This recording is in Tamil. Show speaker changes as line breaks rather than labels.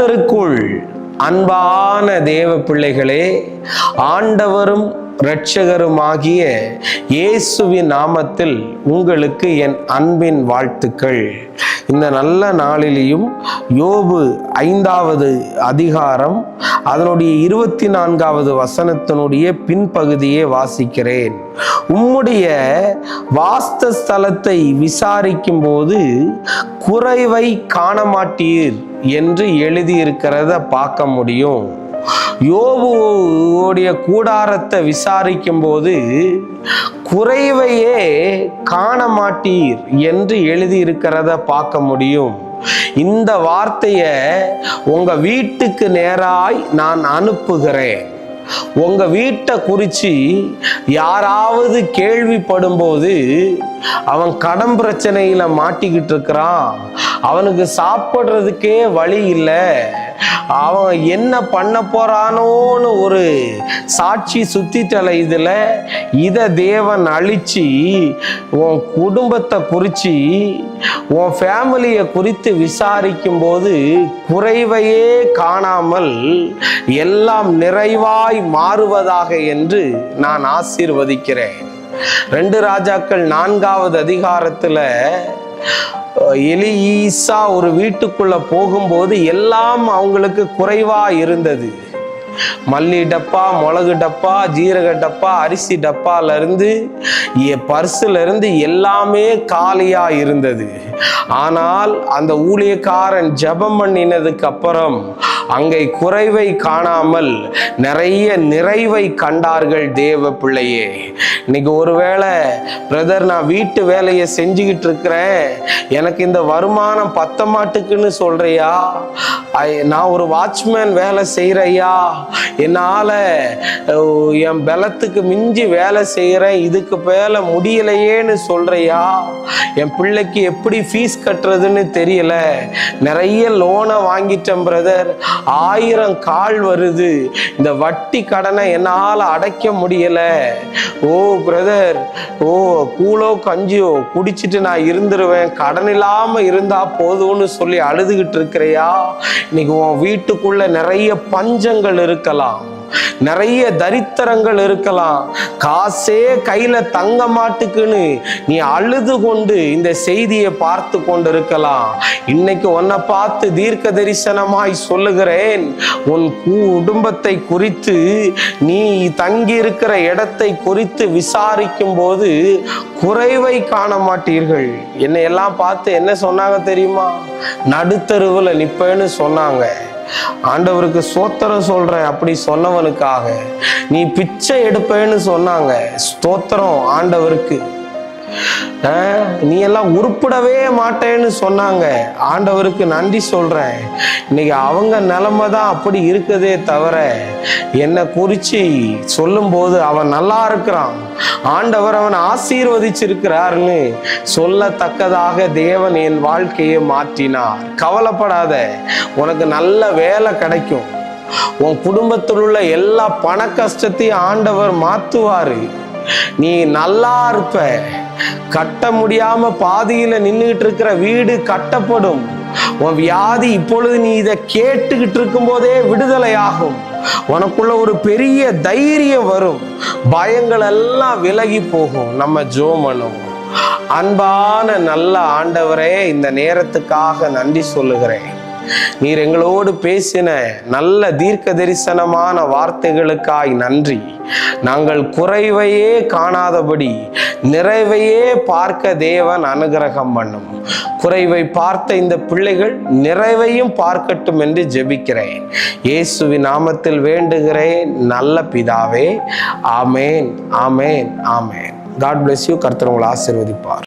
கர்த்தருக்குள் அன்பான தேவ பிள்ளைகளே, ஆண்டவரும் இரட்சகருமாகிய இயேசுவின் நாமத்தில் உங்களுக்கு என் அன்பின் வாழ்த்துக்கள். இந்த நல்ல நாளிலேயும் யோபு 5வது அதிகாரம் அதனுடைய 24வது வசனத்தினுடைய பின்பகுதியை வாசிக்கிறேன். உம்முடைய வாஸ்தலத்தை விசாரிக்கும் போது குறைவை காணமாட்டீர் என்று எழுதியிருக்கிறத பார்க்க முடியும். யோபுடைய கூடாரத்தை விசாரிக்கும் போது குறைவையே காண மாட்டீர் என்று எழுதியிருக்கிறத பார்க்க முடியும். இந்த வார்த்தைய உங்க வீட்டுக்கு நேராய் நான் அனுப்புகிறேன். உங்க வீட்டை குறித்து யாராவது கேள்விப்படும் போது அவன் கடன் பிரச்சனையில மாட்டிக்கிட்டு இருக்கிறான், அவனுக்கு சாப்பிட்றதுக்கே வழி இல்லை, அவன் என்ன பண்ண போறானோன்னு ஒரு சாட்சி சுத்திட்டலை. இதை தேவன் அழிச்சு உன் குடும்பத்தை குறித்து உன் ஃபேமிலியை குறித்து விசாரிக்கும் போது குறைவையே காணாமல் எல்லாம் நிறைவாய் மாறுவதாக என்று நான் ஆசீர்வதிக்கிறேன். 2 ராஜாக்கள் 4வது அதிகாரத்துல எலிஈசா ஒரு வீட்டுக்குள்ள போகும்போது எல்லாம் அவங்களுக்கு குறைவா இருந்தது. மல்லி டப்பா, மிளகு டப்பா, ஜீரக டப்பா, அரிசி டப்பால இருந்து பர்சுல இருந்து எல்லாமே காலியா இருந்தது. ஆனால் அந்த ஊழியக்காரன் ஜெபம் பண்ணினதுக்கு அப்புறம் அங்கே குறைவை காணாமல் நிறைய நிறைவை கண்டார்கள் தேவ பிள்ளையே. இன்னைக்கு ஒருவேளை பிரதர், நான் வீட்டு வேலையை செஞ்சுக்கிட்டு இருக்கிறேன், எனக்கு இந்த வருமானம் பத்த மாட்டுக்குன்னு சொல்றியா? நான் ஒரு வாட்ச்மேன் வேலை செய்யறையா, என்னால என் பலத்துக்கு மிஞ்சி வேலை செய்யறேன், இதுக்கு மேல முடியலையேன்னு சொல்றியா? என் பிள்ளைக்கு எப்படி ஃபீஸ் கட்டுறதுன்னு தெரியல, நிறைய லோனை வாங்கிட்டேன் பிரதர், 1000 கால் வருது, இந்த வட்டி கடனை என்னால் அடைக்க முடியல. ஓ பிரதர், ஓ கூழோ கஞ்சியோ குடிச்சிட்டு நான் இருந்துருவேன், கடன் இல்லாம இருந்தா போதும்னு சொல்லி அழுதுகிட்டு இருக்கிறையா? இன்னைக்கு உன் வீட்டுக்குள்ள நிறைய பஞ்சங்கள் இருக்கலாம், நிறைய தரித்திரங்கள் இருக்கலாம், காசே கையில தங்க மாட்டுக்குன்னு நீ அழுது கொண்டு இந்த செய்தியை பார்த்து கொண்டு இருக்கலாம். இன்னைக்கு உன்னை பார்த்து தீர்க்க தரிசனமாய் சொல்லுகிறேன், உன் குடும்பத்தை குறித்து, நீ தங்கி இருக்கிற இடத்தை குறித்து விசாரிக்கும் போது குறைவை காண மாட்டீர்கள். என்னை எல்லாம் பார்த்து என்ன சொன்னாங்க தெரியுமா? நடுத்தருவில் நிப்பேன்னு சொன்னாங்க. ஆண்டவருக்கு ஸ்தோத்திரம் சொல்றேன். அப்படி சொன்னவனுக்காக நீ பிச்சை எடுப்பேன்னு சொன்னாங்க. ஸ்தோத்திரம் ஆண்டவருக்கு. நீ எல்லாம் உருப்படவே மாட்டேன்னு சொன்னாங்க. ஆண்டவருக்கு நன்றி சொல்றேன். இன்னைக்கு அவங்க நிலைமை தான் அப்படி இருக்குதே தவிர என்னை குறிச்சு சொல்லும் போது அவன் நல்லா இருக்கிறான், ஆண்டவர் அவன் ஆசீர்வதிச்சிருக்கிறார்னு சொல்லத்தக்கதாக தேவன் என் வாழ்க்கையை மாற்றினார். கவலைப்படாத, உனக்கு நல்ல வேலை கிடைக்கும். உன் குடும்பத்தில் உள்ள எல்லா பண கஷ்டத்தையும் ஆண்டவர் மாத்துவாரு. நீ நல்லா இருப்ப. கட்ட முடியாம பாதியில நின்றுகிட்டு இருக்கிற வீடு கட்டப்படும். உன் வியாதி இப்பொழுது நீ இதை கேட்டுக்கிட்டு இருக்கும் போதே விடுதலை ஆகும். உனக்குள்ள ஒரு பெரிய தைரியம் வரும், பயங்கள் எல்லாம் விலகி போகும். நம்ம ஜெபம் பண்ணுவோம். அன்பான நல்ல ஆண்டவரே, இந்த நேரத்துக்காக நன்றி சொல்லுகிறேன். நீர் எங்களோடு பேசின நல்ல தீர்க்க தரிசனமான வார்த்தைகளுக்காய் நன்றி. நாங்கள் குறைவையே காணாதபடி நிறைவையே பார்க்க தேவன் அனுகிரகம் பண்ணும். குறைவை பார்த்த இந்த பிள்ளைகள் நிறைவையும் பார்க்கட்டும் என்று ஜெபிக்கிறேன். இயேசுவின் நாமத்தில் வேண்டுகிறேன் நல்ல பிதாவே. ஆமேன், ஆமேன், ஆமேன். God bless you. கர்த்தர் உங்களை ஆசீர்வதிப்பார்.